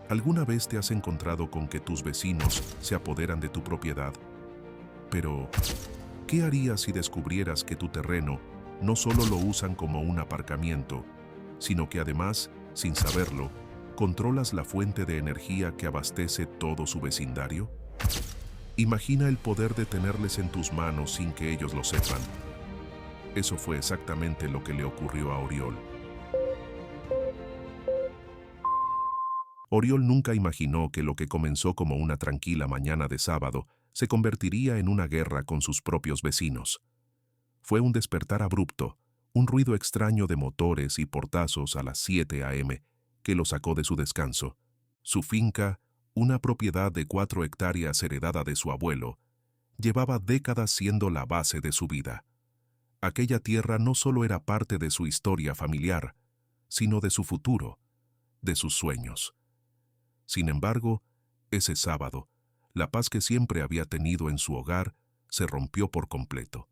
¿Alguna vez te has encontrado con que tus vecinos se apoderan de tu propiedad? Pero, ¿qué harías si descubrieras que tu terreno no solo lo usan como un aparcamiento, sino que además, sin saberlo, controlas la fuente de energía que abastece todo su vecindario? Imagina el poder de tenerles en tus manos sin que ellos lo sepan. Eso fue exactamente lo que le ocurrió a Oriol. Oriol nunca imaginó que lo que comenzó como una tranquila mañana de sábado se convertiría en una guerra con sus propios vecinos. Fue un despertar abrupto, un ruido extraño de motores y portazos a las 7 a.m. que lo sacó de su descanso. Su finca, una propiedad de 4 hectáreas heredada de su abuelo, llevaba décadas siendo la base de su vida. Aquella tierra no solo era parte de su historia familiar, sino de su futuro, de sus sueños. Sin embargo, ese sábado, la paz que siempre había tenido en su hogar se rompió por completo.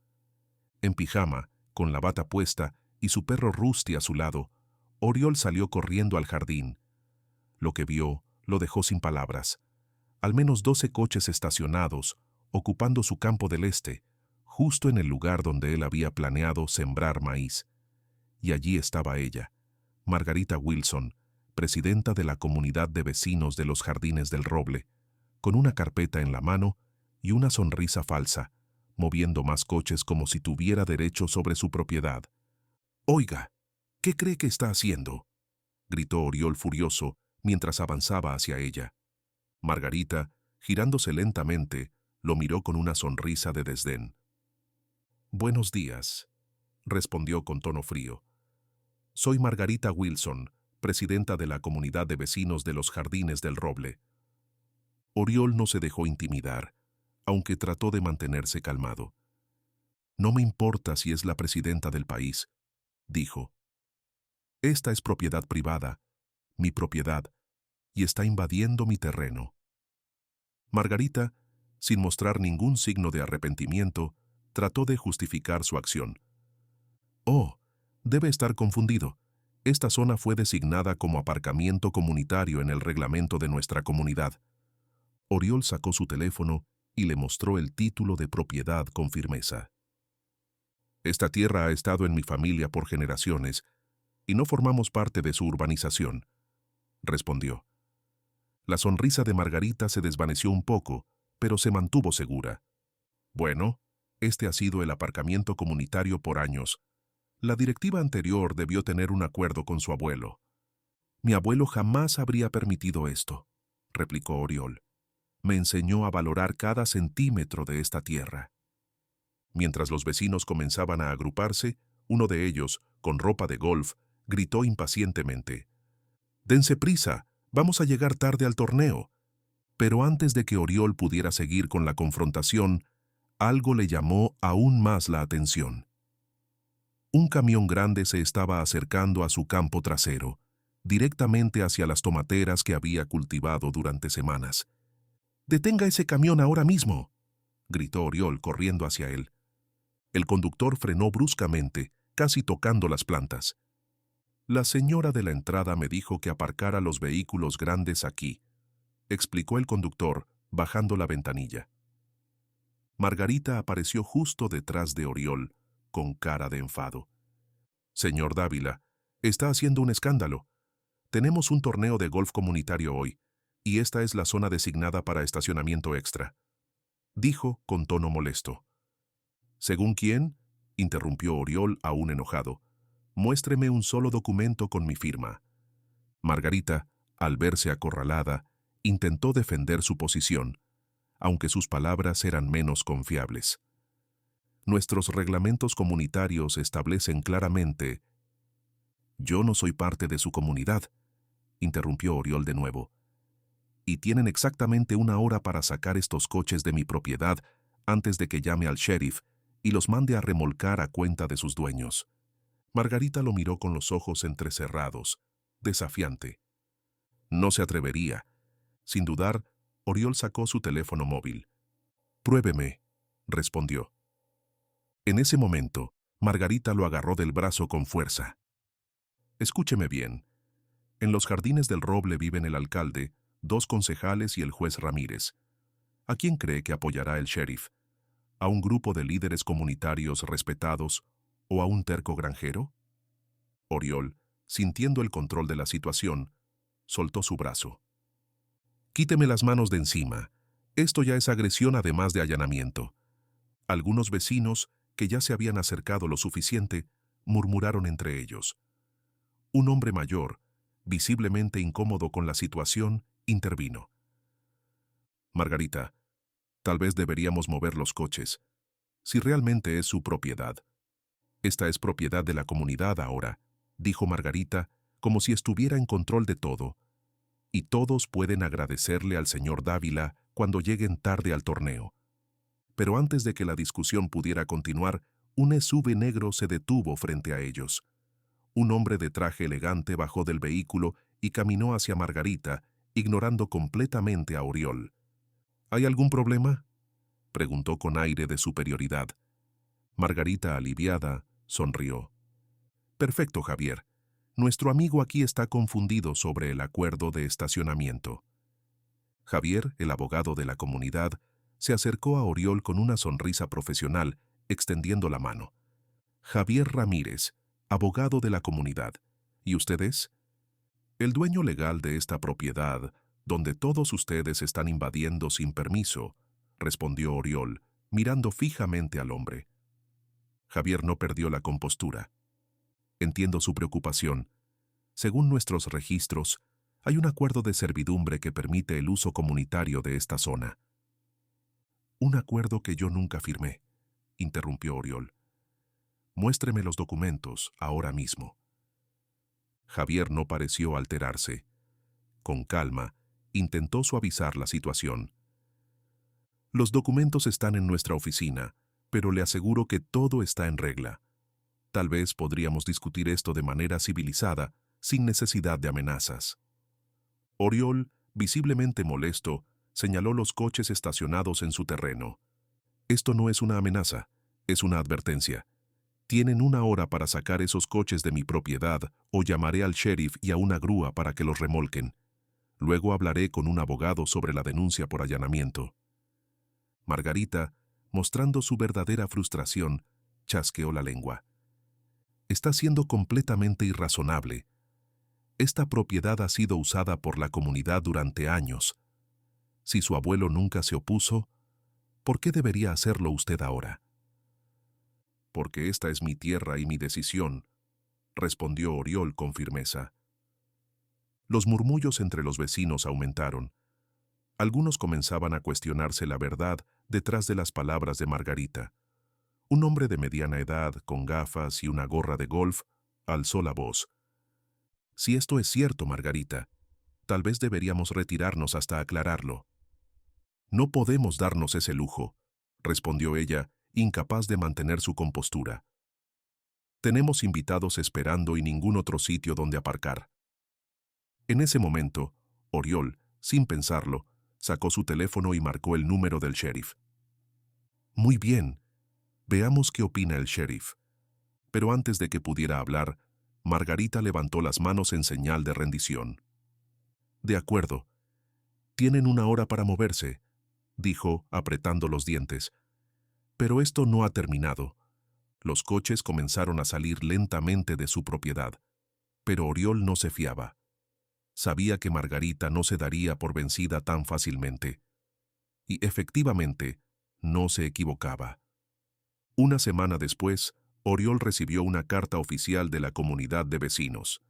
En pijama, con la bata puesta y su perro Rusty a su lado, Oriol salió corriendo al jardín. Lo que vio lo dejó sin palabras. Al menos 12 coches estacionados, ocupando su campo del este, justo en el lugar donde él había planeado sembrar maíz. Y allí estaba ella, Margarita Wilson, presidenta de la comunidad de vecinos de los Jardines del Roble, con una carpeta en la mano y una sonrisa falsa, moviendo más coches como si tuviera derecho sobre su propiedad. «Oiga, ¿qué cree que está haciendo?», gritó Oriol furioso mientras avanzaba hacia ella. Margarita, girándose lentamente, lo miró con una sonrisa de desdén. «Buenos días», respondió con tono frío. «Soy Margarita Wilson, presidenta de la comunidad de vecinos de los Jardines del Roble». Oriol no se dejó intimidar, aunque trató de mantenerse calmado. «No me importa si es la presidenta del país», dijo. «Esta es propiedad privada, mi propiedad, y está invadiendo mi terreno». Margarita, sin mostrar ningún signo de arrepentimiento, trató de justificar su acción. «Oh, debe estar confundido. Esta zona fue designada como aparcamiento comunitario en el reglamento de nuestra comunidad». Oriol sacó su teléfono y le mostró el título de propiedad con firmeza. «Esta tierra ha estado en mi familia por generaciones y no formamos parte de su urbanización», respondió. La sonrisa de Margarita se desvaneció un poco, pero se mantuvo segura. «Bueno, este ha sido el aparcamiento comunitario por años. La directiva anterior debió tener un acuerdo con su abuelo». «Mi abuelo jamás habría permitido esto», replicó Oriol. «Me enseñó a valorar cada centímetro de esta tierra». Mientras los vecinos comenzaban a agruparse, uno de ellos, con ropa de golf, gritó impacientemente: «Dense prisa, vamos a llegar tarde al torneo». Pero antes de que Oriol pudiera seguir con la confrontación, algo le llamó aún más la atención. Un camión grande se estaba acercando a su campo trasero, directamente hacia las tomateras que había cultivado durante semanas. «Detenga ese camión ahora mismo», gritó Oriol corriendo hacia él. El conductor frenó bruscamente, casi tocando las plantas. «La señora de la entrada me dijo que aparcara los vehículos grandes aquí», explicó el conductor, bajando la ventanilla. Margarita apareció justo detrás de Oriol, con cara de enfado. «Señor Dávila, está haciendo un escándalo. Tenemos un torneo de golf comunitario hoy, y esta es la zona designada para estacionamiento extra», dijo con tono molesto. «¿Según quién?», interrumpió Oriol aún enojado. «Muéstreme un solo documento con mi firma». Margarita, al verse acorralada, intentó defender su posición, aunque sus palabras eran menos confiables. «Nuestros reglamentos comunitarios establecen claramente». «Yo no soy parte de su comunidad», interrumpió Oriol de nuevo. «Y tienen exactamente 1 hora para sacar estos coches de mi propiedad antes de que llame al sheriff y los mande a remolcar a cuenta de sus dueños». Margarita lo miró con los ojos entrecerrados, desafiante. No se atrevería. Sin dudar, Oriol sacó su teléfono móvil. «Pruébeme», respondió. En ese momento, Margarita lo agarró del brazo con fuerza. «Escúcheme bien. En los Jardines del Roble viven el alcalde, 2 concejales y el juez Ramírez. ¿A quién cree que apoyará el sheriff? ¿A un grupo de líderes comunitarios respetados o a un terco granjero? Oriol, sintiendo el control de la situación, soltó su brazo. «Quíteme las manos de encima. Esto ya es agresión además de allanamiento». Algunos vecinos, que ya se habían acercado lo suficiente, murmuraron entre ellos. Un hombre mayor, visiblemente incómodo con la situación, intervino. «Margarita, tal vez deberíamos mover los coches, si realmente es su propiedad». «Esta es propiedad de la comunidad ahora», dijo Margarita, como si estuviera en control de todo, «y todos pueden agradecerle al señor Dávila cuando lleguen tarde al torneo». Pero antes de que la discusión pudiera continuar, un SUV negro se detuvo frente a ellos. Un hombre de traje elegante bajó del vehículo y caminó hacia Margarita, ignorando completamente a Oriol. «¿Hay algún problema?», preguntó con aire de superioridad. Margarita, aliviada, sonrió. «Perfecto, Javier. Nuestro amigo aquí está confundido sobre el acuerdo de estacionamiento». Javier, el abogado de la comunidad, se acercó a Oriol con una sonrisa profesional, extendiendo la mano. «Javier Ramírez, abogado de la comunidad. ¿Y ustedes?» «El dueño legal de esta propiedad, donde todos ustedes están invadiendo sin permiso», respondió Oriol, mirando fijamente al hombre. Javier no perdió la compostura. «Entiendo su preocupación. Según nuestros registros, hay un acuerdo de servidumbre que permite el uso comunitario de esta zona». «Un acuerdo que yo nunca firmé», interrumpió Oriol. «Muéstreme los documentos, ahora mismo». Javier no pareció alterarse. Con calma, intentó suavizar la situación. «Los documentos están en nuestra oficina, pero le aseguro que todo está en regla. Tal vez podríamos discutir esto de manera civilizada, sin necesidad de amenazas». Oriol, visiblemente molesto, señaló los coches estacionados en su terreno. «Esto no es una amenaza, es una advertencia. Tienen 1 hora para sacar esos coches de mi propiedad o llamaré al sheriff y a una grúa para que los remolquen. Luego hablaré con un abogado sobre la denuncia por allanamiento». Margarita, mostrando su verdadera frustración, chasqueó la lengua. «Está siendo completamente irrazonable. Esta propiedad ha sido usada por la comunidad durante años. Si su abuelo nunca se opuso, ¿por qué debería hacerlo usted ahora?». «Porque esta es mi tierra y mi decisión», respondió Oriol con firmeza. Los murmullos entre los vecinos aumentaron. Algunos comenzaban a cuestionarse la verdad detrás de las palabras de Margarita. Un hombre de mediana edad, con gafas y una gorra de golf, alzó la voz. «Si esto es cierto, Margarita, tal vez deberíamos retirarnos hasta aclararlo». «No podemos darnos ese lujo», respondió ella, incapaz de mantener su compostura. «Tenemos invitados esperando y ningún otro sitio donde aparcar». En ese momento, Oriol, sin pensarlo, sacó su teléfono y marcó el número del sheriff. «Muy bien. Veamos qué opina el sheriff». Pero antes de que pudiera hablar, Margarita levantó las manos en señal de rendición. «De acuerdo. Tienen 1 hora para moverse», dijo, apretando los dientes. Pero esto no ha terminado. Los coches comenzaron a salir lentamente de su propiedad. Pero Oriol no se fiaba. Sabía que Margarita no se daría por vencida tan fácilmente. Y efectivamente, no se equivocaba. 1 semana después, Oriol recibió una carta oficial de la comunidad de vecinos.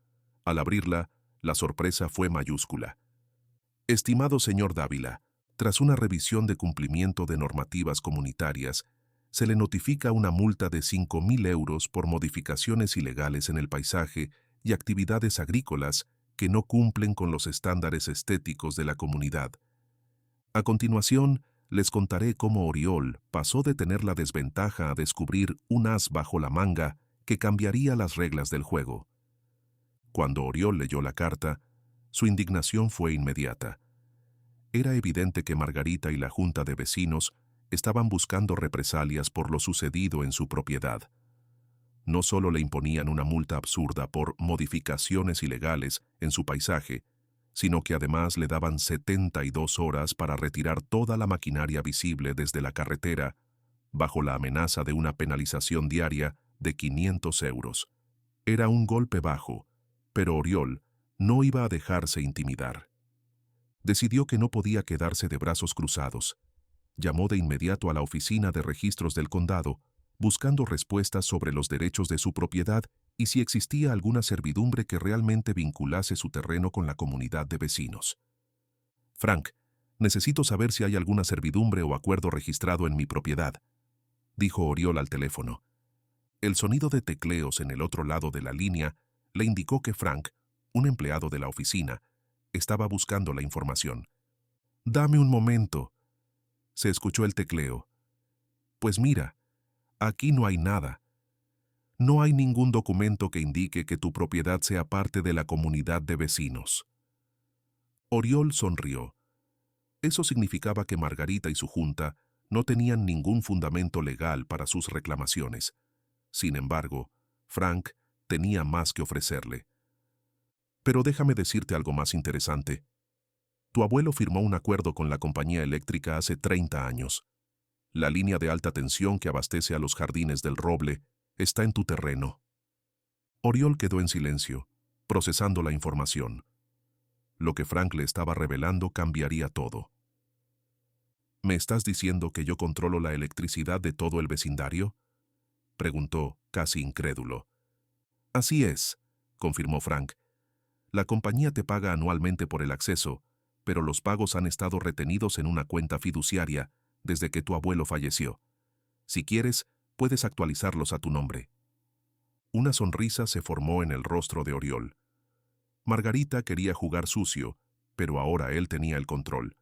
Al abrirla, la sorpresa fue mayúscula. «Estimado señor Dávila, tras una revisión de cumplimiento de normativas comunitarias, se le notifica una multa de 5.000 euros por modificaciones ilegales en el paisaje y actividades agrícolas que no cumplen con los estándares estéticos de la comunidad. A continuación, les contaré cómo Oriol pasó de tener la desventaja a descubrir un as bajo la manga que cambiaría las reglas del juego». Cuando Oriol leyó la carta, su indignación fue inmediata. Era evidente que Margarita y la junta de vecinos estaban buscando represalias por lo sucedido en su propiedad. No solo le imponían una multa absurda por modificaciones ilegales en su paisaje, sino que además le daban 72 horas para retirar toda la maquinaria visible desde la carretera, bajo la amenaza de una penalización diaria de 500 euros. Era un golpe bajo, pero Oriol no iba a dejarse intimidar. Decidió que no podía quedarse de brazos cruzados. Llamó de inmediato a la oficina de registros del condado, buscando respuestas sobre los derechos de su propiedad y si existía alguna servidumbre que realmente vinculase su terreno con la comunidad de vecinos. «Frank, necesito saber si hay alguna servidumbre o acuerdo registrado en mi propiedad», dijo Oriol al teléfono. El sonido de tecleos en el otro lado de la línea le indicó que Frank, un empleado de la oficina, estaba buscando la información. «Dame un momento», se escuchó el tecleo. «Pues mira, aquí no hay nada. No hay ningún documento que indique que tu propiedad sea parte de la comunidad de vecinos». Oriol sonrió. Eso significaba que Margarita y su junta no tenían ningún fundamento legal para sus reclamaciones. Sin embargo, Frank tenía más que ofrecerle. «Pero déjame decirte algo más interesante. Tu abuelo firmó un acuerdo con la compañía eléctrica hace 30 años. La línea de alta tensión que abastece a los jardines del Roble está en tu terreno». Oriol quedó en silencio, procesando la información. Lo que Frank le estaba revelando cambiaría todo. «¿Me estás diciendo que yo controlo la electricidad de todo el vecindario?», preguntó, casi incrédulo. «Así es», confirmó Frank. «La compañía te paga anualmente por el acceso, pero los pagos han estado retenidos en una cuenta fiduciaria desde que tu abuelo falleció. Si quieres, puedes actualizarlos a tu nombre». Una sonrisa se formó en el rostro de Oriol. Margarita quería jugar sucio, pero ahora él tenía el control.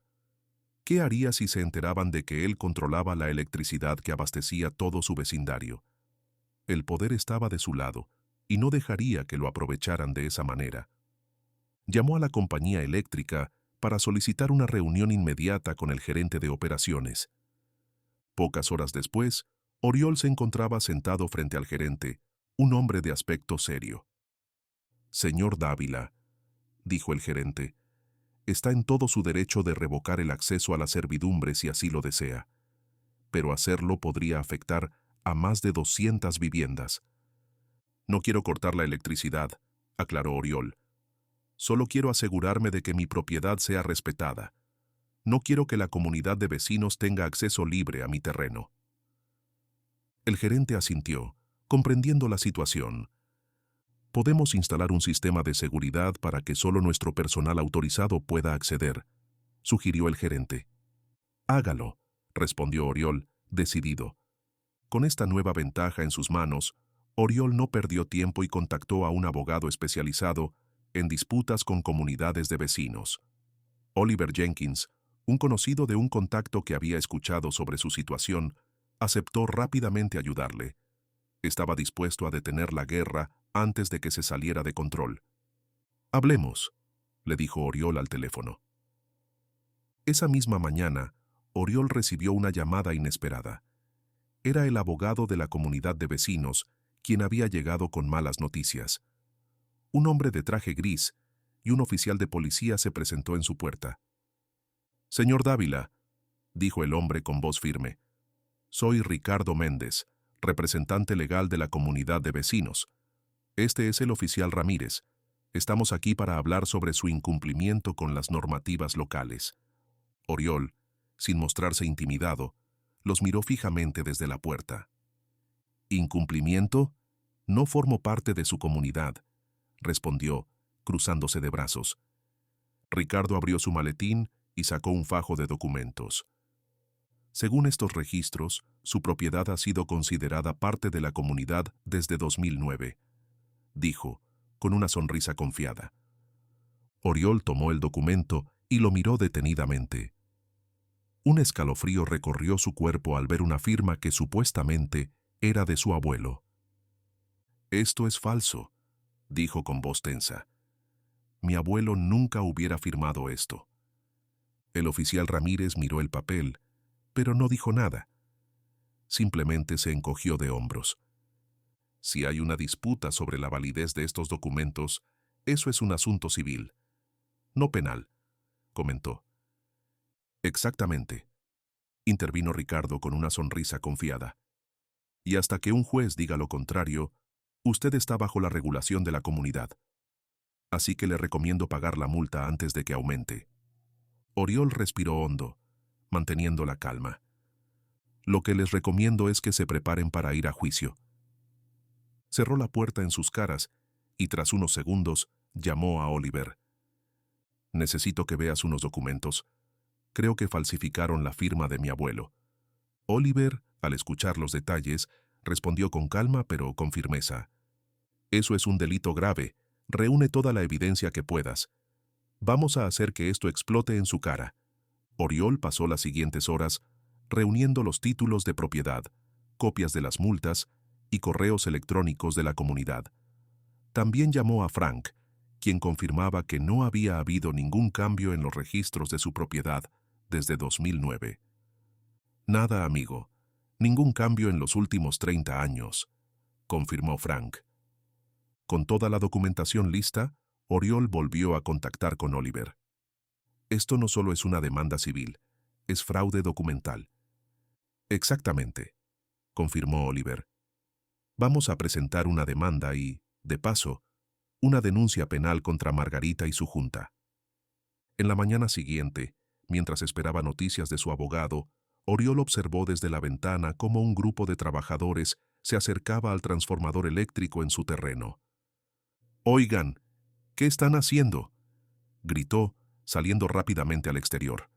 ¿Qué haría si se enteraban de que él controlaba la electricidad que abastecía todo su vecindario? El poder estaba de su lado, y no dejaría que lo aprovecharan de esa manera. Llamó a la compañía eléctrica para solicitar una reunión inmediata con el gerente de operaciones. Pocas horas después, Oriol se encontraba sentado frente al gerente, un hombre de aspecto serio. «Señor Dávila», dijo el gerente, «está en todo su derecho de revocar el acceso a la servidumbre si así lo desea, pero hacerlo podría afectar a más de 200 viviendas». «No quiero cortar la electricidad», aclaró Oriol. «Solo quiero asegurarme de que mi propiedad sea respetada. No quiero que la comunidad de vecinos tenga acceso libre a mi terreno». El gerente asintió, comprendiendo la situación. «Podemos instalar un sistema de seguridad para que solo nuestro personal autorizado pueda acceder», sugirió el gerente. «Hágalo», respondió Oriol, decidido. Con esta nueva ventaja en sus manos, Oriol no perdió tiempo y contactó a un abogado especializado en disputas con comunidades de vecinos. Oliver Jenkins, un conocido de un contacto que había escuchado sobre su situación, aceptó rápidamente ayudarle. Estaba dispuesto a detener la guerra antes de que se saliera de control. «Hablemos», le dijo Oriol al teléfono. Esa misma mañana, Oriol recibió una llamada inesperada. Era el abogado de la comunidad de vecinos, quien había llegado con malas noticias. Un hombre de traje gris y un oficial de policía se presentó en su puerta. «Señor Dávila», dijo el hombre con voz firme, «soy Ricardo Méndez, representante legal de la comunidad de vecinos. Este es el oficial Ramírez. Estamos aquí para hablar sobre su incumplimiento con las normativas locales». Oriol, sin mostrarse intimidado, los miró fijamente desde la puerta. «¿Incumplimiento? No formo parte de su comunidad», respondió, cruzándose de brazos. Ricardo abrió su maletín y sacó un fajo de documentos. «Según estos registros, su propiedad ha sido considerada parte de la comunidad desde 2009», dijo, con una sonrisa confiada. Oriol tomó el documento y lo miró detenidamente. Un escalofrío recorrió su cuerpo al ver una firma que supuestamente era de su abuelo. «Esto es falso», dijo con voz tensa. «Mi abuelo nunca hubiera firmado esto». El oficial Ramírez miró el papel, pero no dijo nada. Simplemente se encogió de hombros. «Si hay una disputa sobre la validez de estos documentos, eso es un asunto civil. no penal, comentó. Exactamente, intervino Ricardo con una sonrisa confiada. Y hasta que un juez diga lo contrario, usted está bajo la regulación de la comunidad. Así que le recomiendo pagar la multa antes de que aumente. Oriol respiró hondo, manteniendo la calma. Lo que les recomiendo es que se preparen para ir a juicio. Cerró la puerta en sus caras y tras unos segundos llamó a Oliver. Necesito que veas unos documentos. Creo que falsificaron la firma de mi abuelo. Oliver, al escuchar los detalles, respondió con calma pero con firmeza. Eso es un delito grave. Reúne toda la evidencia que puedas. Vamos a hacer que esto explote en su cara. Oriol pasó las siguientes horas reuniendo los títulos de propiedad, copias de las multas y correos electrónicos de la comunidad. También llamó a Frank, quien confirmaba que no había habido ningún cambio en los registros de su propiedad desde 2009. Nada, amigo. Ningún cambio en los últimos 30 años, confirmó Frank. Con toda la documentación lista, Oriol volvió a contactar con Oliver. Esto no solo es una demanda civil, es fraude documental. Exactamente, confirmó Oliver. Vamos a presentar una demanda y, de paso, una denuncia penal contra Margarita y su junta. En la mañana siguiente, mientras esperaba noticias de su abogado, Oriol observó desde la ventana cómo un grupo de trabajadores se acercaba al transformador eléctrico en su terreno. «Oigan, ¿qué están haciendo?», gritó, saliendo rápidamente al exterior.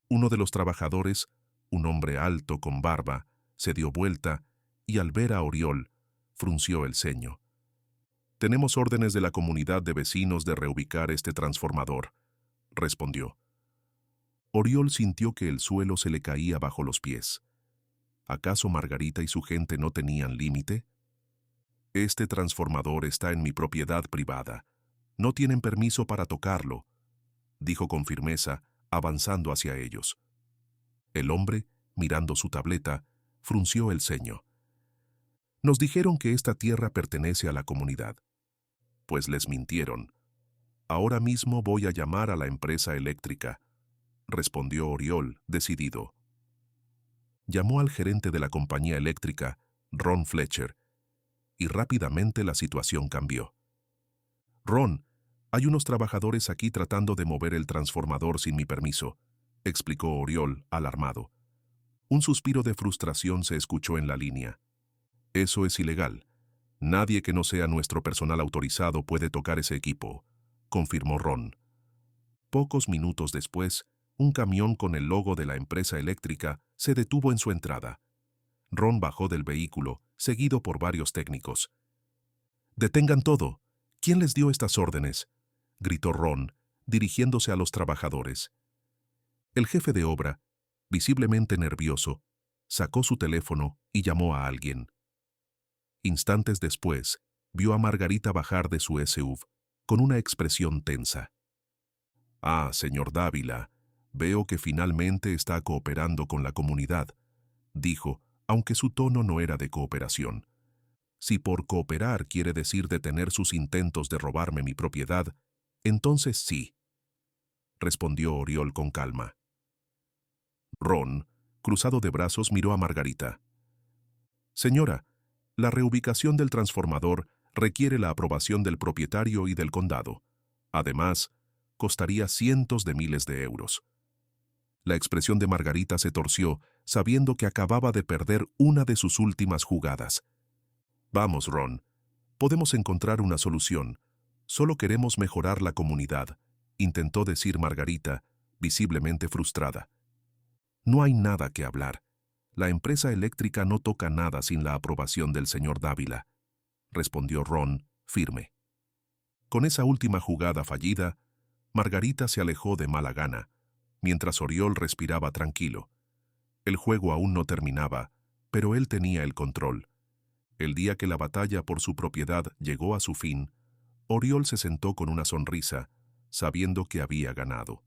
Uno de los trabajadores, un hombre alto con barba, se dio vuelta y al ver a Oriol, frunció el ceño. «Tenemos órdenes de la comunidad de vecinos de reubicar este transformador», respondió. Oriol sintió que el suelo se le caía bajo los pies. ¿Acaso Margarita y su gente no tenían límite? «Este transformador está en mi propiedad privada. No tienen permiso para tocarlo», dijo con firmeza, avanzando hacia ellos. El hombre, mirando su tableta, frunció el ceño. «Nos dijeron que esta tierra pertenece a la comunidad». «Pues les mintieron. Ahora mismo voy a llamar a la empresa eléctrica», respondió Oriol, decidido. Llamó al gerente de la compañía eléctrica, Ron Fletcher, y rápidamente la situación cambió. «Ron, hay unos trabajadores aquí tratando de mover el transformador sin mi permiso», explicó Oriol, alarmado. Un suspiro de frustración se escuchó en la línea. «Eso es ilegal. Nadie que no sea nuestro personal autorizado puede tocar ese equipo», confirmó Ron. Pocos minutos después, un camión con el logo de la empresa eléctrica se detuvo en su entrada. Ron bajó del vehículo, seguido por varios técnicos. «Detengan todo. ¿Quién les dio estas órdenes?», gritó Ron, dirigiéndose a los trabajadores. El jefe de obra, visiblemente nervioso, sacó su teléfono y llamó a alguien. Instantes después, vio a Margarita bajar de su SUV, con una expresión tensa. «Ah, señor Dávila, veo que finalmente está cooperando con la comunidad», dijo, aunque su tono no era de cooperación. «Si por cooperar quiere decir detener sus intentos de robarme mi propiedad, entonces sí», respondió Oriol con calma. Ron, cruzado de brazos, miró a Margarita. «Señora, la reubicación del transformador requiere la aprobación del propietario y del condado. Además, costaría cientos de miles de euros». La expresión de Margarita se torció, sabiendo que acababa de perder una de sus últimas jugadas. «Vamos, Ron. Podemos encontrar una solución. Solo queremos mejorar la comunidad», intentó decir Margarita, visiblemente frustrada. «No hay nada que hablar. La empresa eléctrica no toca nada sin la aprobación del señor Dávila», respondió Ron, firme. Con esa última jugada fallida, Margarita se alejó de mala gana, mientras Oriol respiraba tranquilo. El juego aún no terminaba, pero él tenía el control. El día que la batalla por su propiedad llegó a su fin, Oriol se sentó con una sonrisa, sabiendo que había ganado.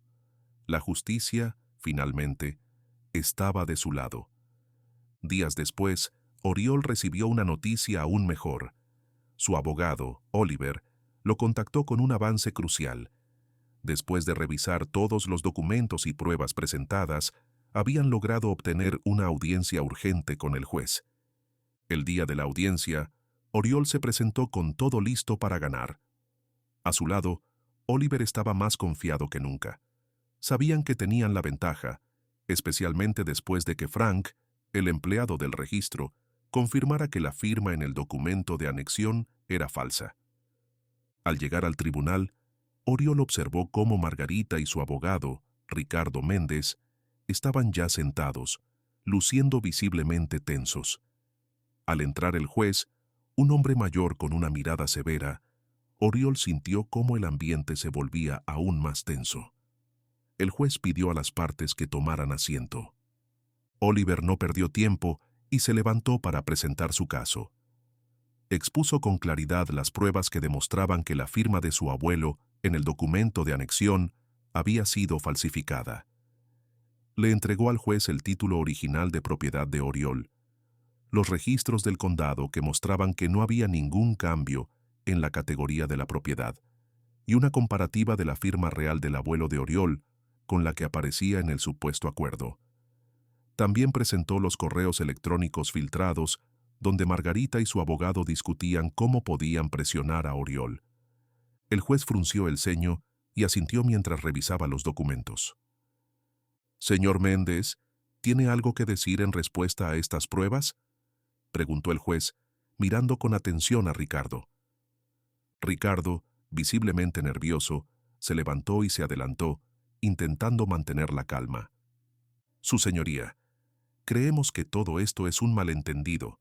La justicia, finalmente, estaba de su lado. Días después, Oriol recibió una noticia aún mejor. Su abogado, Oliver, lo contactó con un avance crucial. Después de revisar todos los documentos y pruebas presentadas, habían logrado obtener una audiencia urgente con el juez. El día de la audiencia, Oriol se presentó con todo listo para ganar. A su lado, Oliver estaba más confiado que nunca. Sabían que tenían la ventaja, especialmente después de que Frank, el empleado del registro, confirmara que la firma en el documento de anexión era falsa. Al llegar al tribunal, Oriol observó cómo Margarita y su abogado, Ricardo Méndez, estaban ya sentados, luciendo visiblemente tensos. Al entrar el juez, un hombre mayor con una mirada severa, Oriol sintió cómo el ambiente se volvía aún más tenso. El juez pidió a las partes que tomaran asiento. Oliver no perdió tiempo y se levantó para presentar su caso. Expuso con claridad las pruebas que demostraban que la firma de su abuelo en el documento de anexión había sido falsificada. Le entregó al juez el título original de propiedad de Oriol, los registros del condado que mostraban que no había ningún cambio en la categoría de la propiedad, y una comparativa de la firma real del abuelo de Oriol con la que aparecía en el supuesto acuerdo. También presentó los correos electrónicos filtrados donde Margarita y su abogado discutían cómo podían presionar a Oriol. El juez frunció el ceño y asintió mientras revisaba los documentos. «Señor Méndez, ¿tiene algo que decir en respuesta a estas pruebas?», preguntó el juez, mirando con atención a Ricardo. Ricardo, visiblemente nervioso, se levantó y se adelantó, intentando mantener la calma. «Su señoría, creemos que todo esto es un malentendido.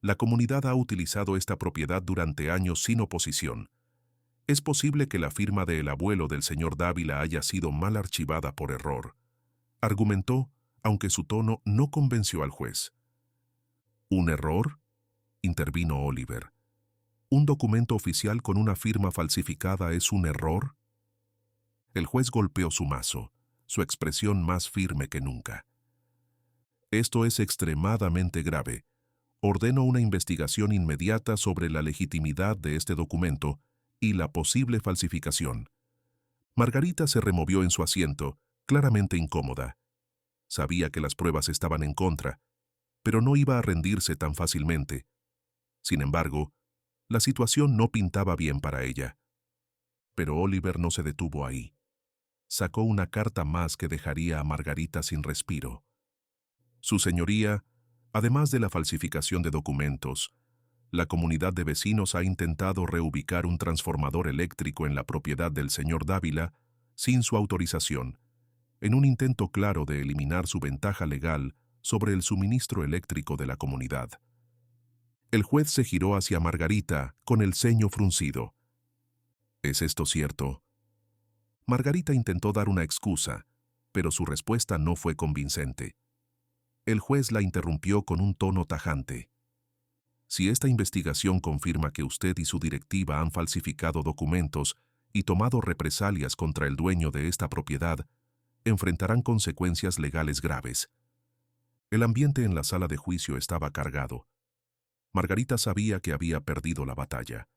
La comunidad ha utilizado esta propiedad durante años sin oposición. Es posible que la firma del abuelo del señor Dávila haya sido mal archivada por error», argumentó, aunque su tono no convenció al juez. «¿Un error?», intervino Oliver. «¿Un documento oficial con una firma falsificada es un error?». El juez golpeó su mazo, su expresión más firme que nunca. «Esto es extremadamente grave. Ordeno una investigación inmediata sobre la legitimidad de este documento y la posible falsificación». Margarita se removió en su asiento, claramente incómoda. Sabía que las pruebas estaban en contra, pero no iba a rendirse tan fácilmente. Sin embargo, la situación no pintaba bien para ella. Pero Oliver no se detuvo ahí. Sacó una carta más que dejaría a Margarita sin respiro. «Su señoría, además de la falsificación de documentos, la comunidad de vecinos ha intentado reubicar un transformador eléctrico en la propiedad del señor Dávila sin su autorización, en un intento claro de eliminar su ventaja legal sobre el suministro eléctrico de la comunidad». El juez se giró hacia Margarita con el ceño fruncido. «¿Es esto cierto?». Margarita intentó dar una excusa, pero su respuesta no fue convincente. El juez la interrumpió con un tono tajante. «Si esta investigación confirma que usted y su directiva han falsificado documentos y tomado represalias contra el dueño de esta propiedad, enfrentarán consecuencias legales graves». El ambiente en la sala de juicio estaba cargado. Margarita sabía que había perdido la batalla.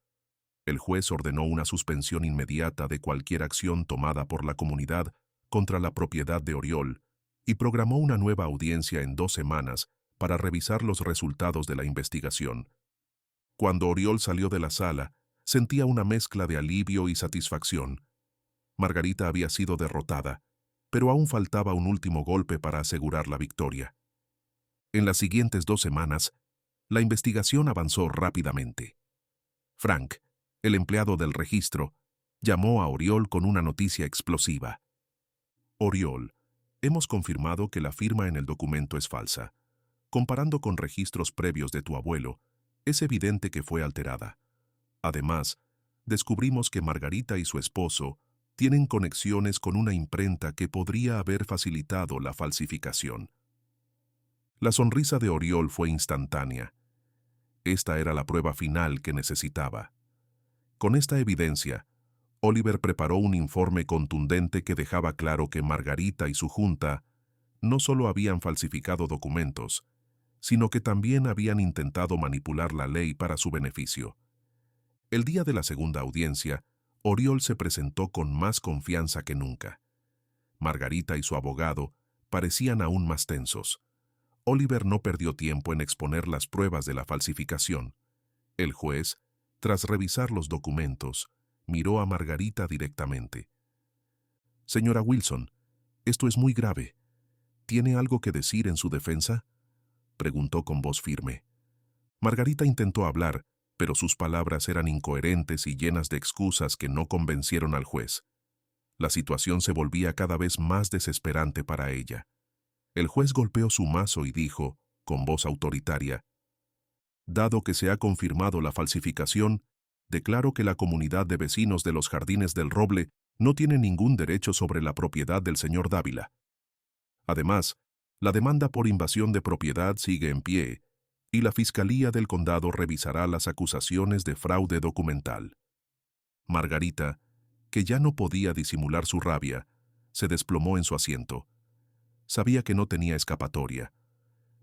El juez ordenó una suspensión inmediata de cualquier acción tomada por la comunidad contra la propiedad de Oriol y programó una nueva audiencia en 2 semanas para revisar los resultados de la investigación. Cuando Oriol salió de la sala, sentía una mezcla de alivio y satisfacción. Margarita había sido derrotada, pero aún faltaba un último golpe para asegurar la victoria. En las siguientes 2 semanas, la investigación avanzó rápidamente. Frank, el empleado del registro, llamó a Oriol con una noticia explosiva. «Oriol, hemos confirmado que la firma en el documento es falsa. Comparando con registros previos de tu abuelo, es evidente que fue alterada. Además, descubrimos que Margarita y su esposo tienen conexiones con una imprenta que podría haber facilitado la falsificación». La sonrisa de Oriol fue instantánea. Esta era la prueba final que necesitaba. Con esta evidencia, Oliver preparó un informe contundente que dejaba claro que Margarita y su junta no solo habían falsificado documentos, sino que también habían intentado manipular la ley para su beneficio. El día de la segunda audiencia, Oriol se presentó con más confianza que nunca. Margarita y su abogado parecían aún más tensos. Oliver no perdió tiempo en exponer las pruebas de la falsificación. El juez, tras revisar los documentos, miró a Margarita directamente. «Señora Wilson, esto es muy grave. ¿Tiene algo que decir en su defensa?», preguntó con voz firme. Margarita intentó hablar, pero sus palabras eran incoherentes y llenas de excusas que no convencieron al juez. La situación se volvía cada vez más desesperante para ella. El juez golpeó su mazo y dijo, con voz autoritaria: «Dado que se ha confirmado la falsificación, declaro que la comunidad de vecinos de los Jardines del Roble no tiene ningún derecho sobre la propiedad del señor Dávila. Además, la demanda por invasión de propiedad sigue en pie, y la Fiscalía del Condado revisará las acusaciones de fraude documental». Margarita, que ya no podía disimular su rabia, se desplomó en su asiento. Sabía que no tenía escapatoria,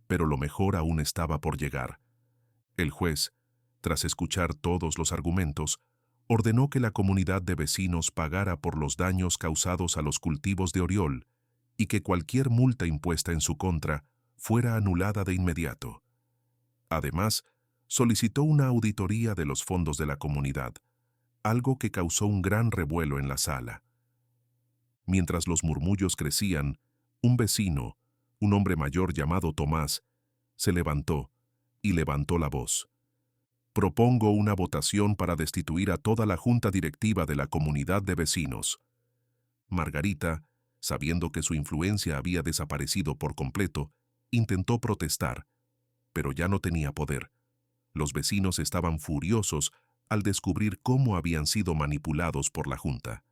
pero lo mejor aún estaba por llegar. El juez, tras escuchar todos los argumentos, ordenó que la comunidad de vecinos pagara por los daños causados a los cultivos de Oriol y que cualquier multa impuesta en su contra fuera anulada de inmediato. Además, solicitó una auditoría de los fondos de la comunidad, algo que causó un gran revuelo en la sala. Mientras los murmullos crecían, un vecino, un hombre mayor llamado Tomás, se levantó y levantó la voz. «Propongo una votación para destituir a toda la junta directiva de la comunidad de vecinos». Margarita, sabiendo que su influencia había desaparecido por completo, intentó protestar, pero ya no tenía poder. Los vecinos estaban furiosos al descubrir cómo habían sido manipulados por la junta.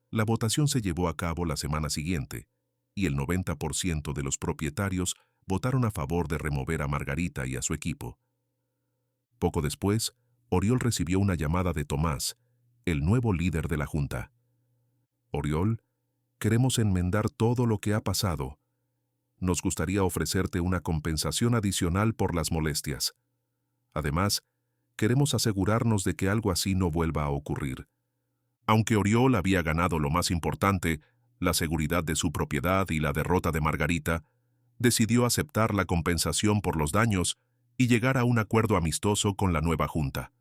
La votación se llevó a cabo la semana siguiente, y el 90% de los propietarios votaron a favor de remover a Margarita y a su equipo. Poco después, Oriol recibió una llamada de Tomás, el nuevo líder de la junta. «Oriol, queremos enmendar todo lo que ha pasado. Nos gustaría ofrecerte una compensación adicional por las molestias. Además, queremos asegurarnos de que algo así no vuelva a ocurrir». Aunque Oriol había ganado lo más importante, la seguridad de su propiedad y la derrota de Margarita, decidió aceptar la compensación por los daños y llegar a un acuerdo amistoso con la nueva junta.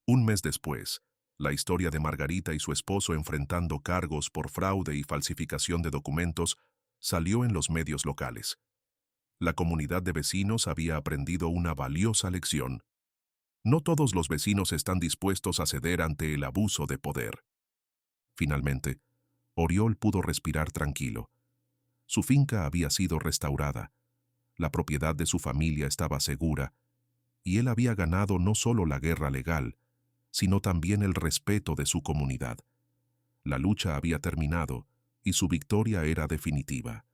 Un mes después, la historia de Margarita y su esposo enfrentando cargos por fraude y falsificación de documentos salió en los medios locales. La comunidad de vecinos había aprendido una valiosa lección. No todos los vecinos están dispuestos a ceder ante el abuso de poder. Finalmente, Oriol pudo respirar tranquilo. Su finca había sido restaurada, la propiedad de su familia estaba segura, y él había ganado no solo la guerra legal, sino también el respeto de su comunidad. La lucha había terminado, y su victoria era definitiva.